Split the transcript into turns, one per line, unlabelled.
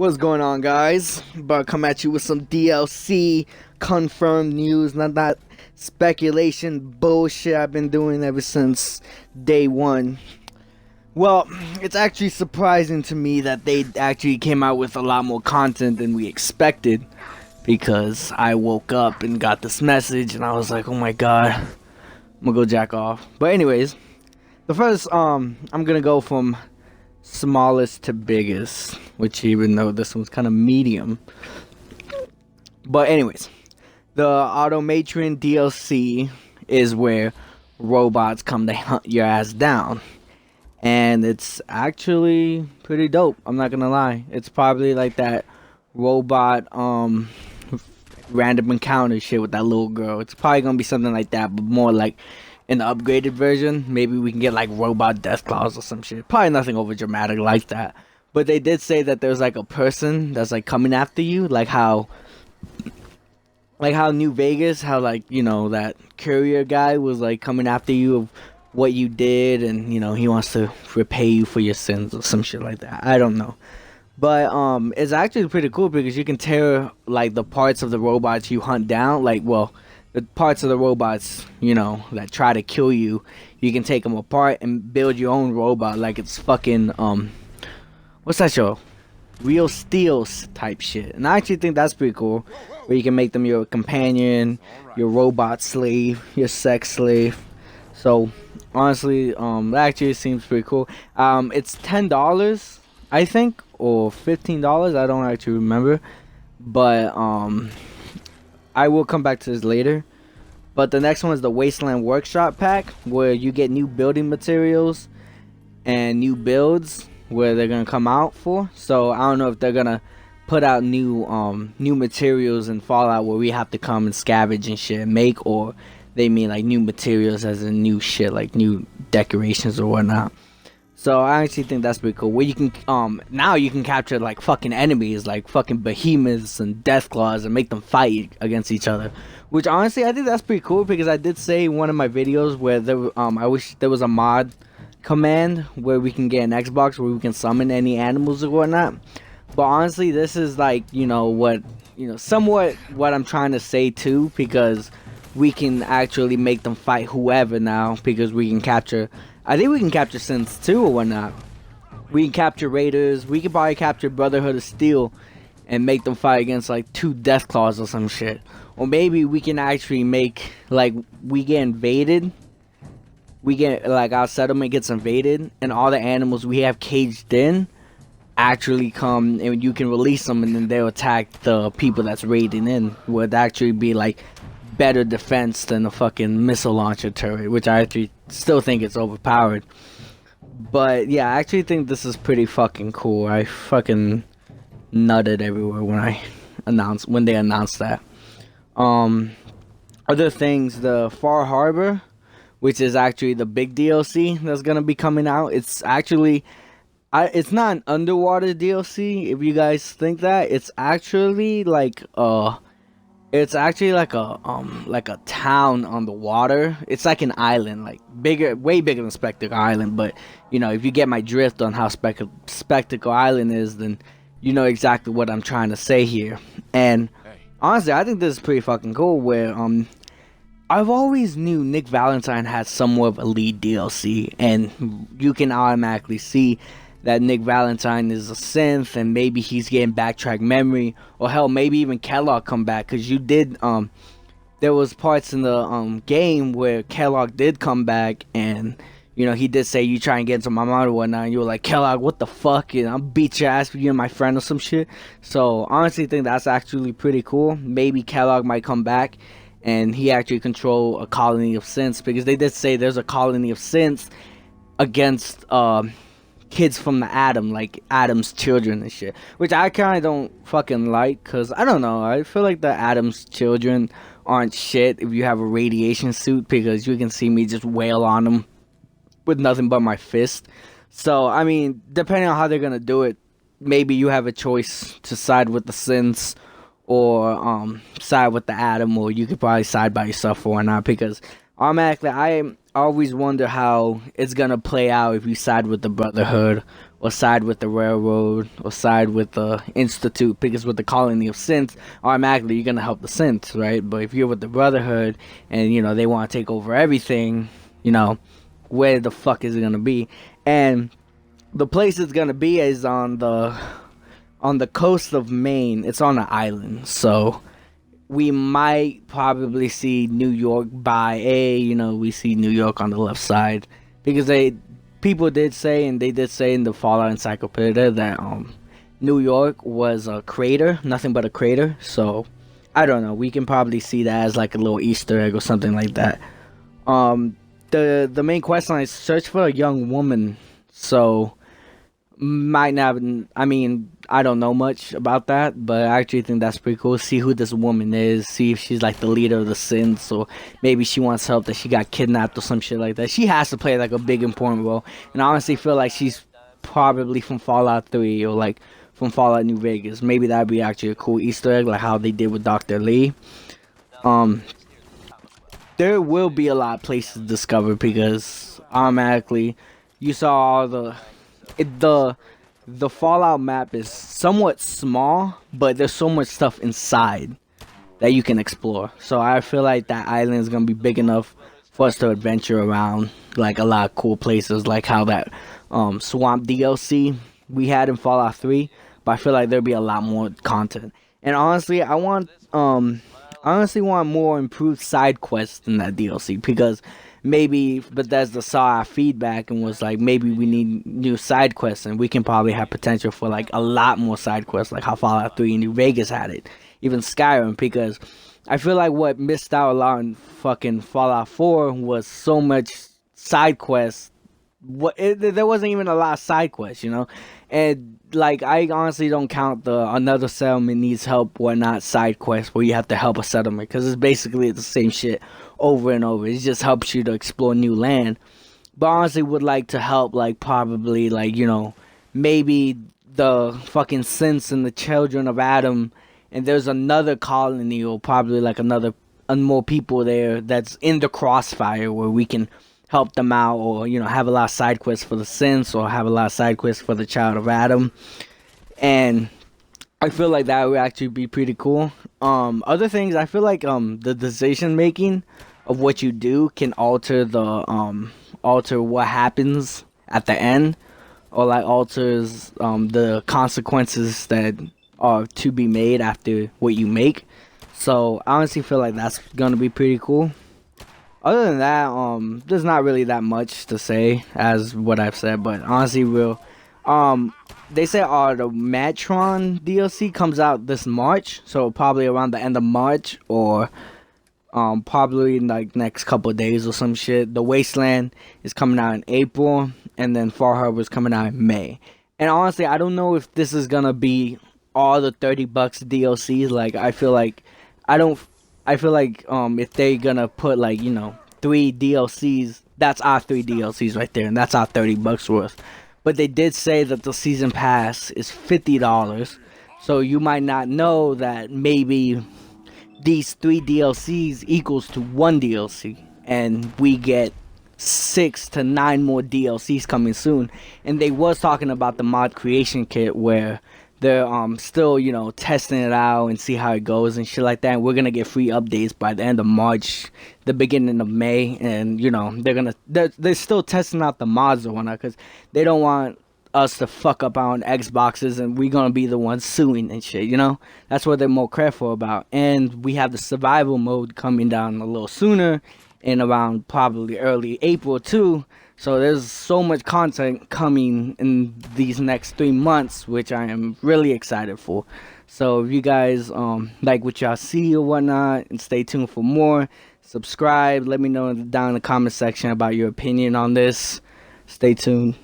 What's going on, guys? About to come at you with some DLC confirmed news, not that speculation bullshit I've been doing ever since day one. Well, it's actually surprising to me that they actually came out with a lot more content than we expected, because I woke up and got this message and I was like, oh my god, I'm gonna go jack off. But anyways, the first I'm gonna go from smallest to biggest, which even though this one's kind of medium. But anyways, the Automatron DLC is where robots come to hunt your ass down, and it's actually pretty dope. I'm not gonna lie, it's probably like that robot random encounter shit with that little girl. It's probably gonna be something like that, but more like in the upgraded version. Maybe we can get like robot death claws or some shit. Probably nothing over dramatic like that. But they did say that there's like a person that's like coming after you, like how New Vegas, how like, you know, that courier guy was like coming after you of what you did, and you know, he wants to repay you for your sins or some shit like that. I don't know. But it's actually pretty cool because you can tear like the parts of the robots you hunt down, like, well, the parts of the robots, you know, that try to kill you. You can take them apart and build your own robot, like it's fucking what's that show? Real Steel type shit. And I actually think that's pretty cool, where you can make them your companion, your robot slave, your sex slave. So honestly, that actually seems pretty cool. It's $10, I think, or $15. I don't actually remember, but I will come back to this later. But the next one is the Wasteland Workshop Pack, where you get new building materials and new builds where they're gonna come out for. So I don't know if they're gonna put out new materials in Fallout where we have to come and scavenge and shit and make, or they mean like new materials as in new shit, like new decorations or whatnot. So I actually think that's pretty cool. Where you can now you can capture like fucking enemies, like fucking behemoths and deathclaws, and make them fight against each other. Which honestly I think that's pretty cool, because I did say in one of my videos where there I wish there was a mod command where we can get an Xbox where we can summon any animals or whatnot. But honestly, this is like, you know, somewhat what I'm trying to say too, because we can actually make them fight whoever now, because we can capture, I think we can capture Sins too or whatnot. We can capture Raiders. We can probably capture Brotherhood of Steel and make them fight against like 2 Deathclaws or some shit. Or maybe we can actually make, like, we get invaded. We get, like, our settlement gets invaded, and all the animals we have caged in actually come, and you can release them, and then they'll attack the people that's raiding in. Would actually be like better defense than a fucking missile launcher turret, which I actually still think it's overpowered. But yeah, I actually think this is pretty fucking cool. I fucking nutted everywhere when they announced that. Other things, the Far Harbor, which is actually the big DLC that's gonna be coming out. It's actually, it's not an underwater DLC. If you guys think that, it's actually like a town on the water. It's like an island, like bigger, way bigger than Spectacle Island. But you know, if you get my drift on how Spectacle Island is, then you know exactly what I'm trying to say here. And honestly, I think this is pretty fucking cool. Where I've always knew Nick Valentine had somewhat of a lead DLC, and you can automatically see that Nick Valentine is a synth, and maybe he's getting backtrack memory, or hell, maybe even Kellogg come back, because you did there was parts in the game where Kellogg did come back, and you know, he did say you try and get into my mind or whatnot, and you were like, Kellogg, what the fuck, and I'll beat your ass for you and my friend or some shit. So honestly, I think that's actually pretty cool. Maybe Kellogg might come back and he actually control a colony of synths, because they did say there's a colony of synths against kids from the Atom, like Atom's children and shit, which I kind of don't fucking like, because I don't know, I feel like the Atom's children aren't shit if you have a radiation suit, because you can see me just wail on them with nothing but my fist. So I mean, depending on how they're gonna do it, maybe you have a choice to side with the synths or side with the Atom, or you could probably side by yourself or not, because automatically I always wonder how it's gonna play out if you side with the Brotherhood or side with the railroad or side with the institute, because with the colony of synths, automatically you're gonna help the synths, right? But if you're with the brotherhood and they want to take over everything, you know where the fuck is it gonna be? And the place it's gonna be is on the coast of Maine. It's on an island, so we might probably see New York by we see New York on the left side, because people did say, and they did say in the Fallout Encyclopedia, that New York was a crater, nothing but a crater. So I don't know. We can probably see that as like a little Easter egg or something like that. Um, the main quest line is search for a young woman. So might not. I mean, I don't know much about that, but I actually think that's pretty cool. See who this woman is. See if she's like the leader of the Sins, or maybe she wants help, that she got kidnapped or some shit like that. She has to play like a big important role, and I honestly feel like she's probably from Fallout 3 or like from Fallout New Vegas. Maybe that'd be actually a cool Easter egg, like how they did with Dr. Lee. Um, there will be a lot of places to discover, because automatically you saw all the Fallout map is somewhat small, but there's so much stuff inside that you can explore. So I feel like that island is gonna be big enough for us to adventure around, like a lot of cool places, like how that swamp DLC we had in Fallout 3. But I feel like there'll be a lot more content. And honestly, I honestly want more improved side quests in that DLC, because maybe Bethesda saw our feedback and was like, maybe we need new side quests, and we can probably have potential for like a lot more side quests, like how Fallout 3 and New Vegas had it, even Skyrim. Because I feel like what missed out a lot in fucking Fallout 4 was so much side quests. There wasn't even a lot of side quests, and like I honestly don't count the another settlement needs help whatnot side quest where you have to help a settlement, because it's basically the same shit over and over. It just helps you to explore new land. But honestly, would like to help, like probably like maybe the fucking synths and the children of Adam, and there's another colony or probably like another and more people there that's in the crossfire where we can help them out, or have a lot of side quests for the synths, or have a lot of side quests for the child of Adam. And I feel like that would actually be pretty cool. Other things, I feel like the decision making of what you do can alter what happens at the end, or like alters the consequences that are to be made after what you make. So I honestly feel like that's gonna be pretty cool. Other than that, there's not really that much to say as what I've said, but honestly, um, they say Automatron DLC comes out this March, so probably around the end of March, or probably in like next couple of days or some shit. The Wasteland is coming out in April, and then Far Harbor is coming out in May. And honestly, I don't know if this is gonna be all the $30 DLCs. Like, I don't. I feel like if they're gonna put like 3 DLCs, that's our 3 DLCs right there, and that's our $30 worth. But they did say that the season pass is $50, so you might not know that maybe these 3 DLCs equals to 1 DLC, and we get 6 to 9 more DLCs coming soon. And they was talking about the mod creation kit, where they're still testing it out and see how it goes and shit like that. And we're gonna get free updates by the end of March, the beginning of May. And they're still testing out the mods or whatnot, because they don't want us to fuck up on Xboxes and we're gonna be the ones suing and shit. That's what they're more careful about. And we have the survival mode coming down a little sooner, in around probably early April too. So there's so much content coming in these next 3 months, which I am really excited for. So if you guys like what y'all see or whatnot, and stay tuned for more, subscribe. Let me know down in the comment section about your opinion on this. Stay tuned.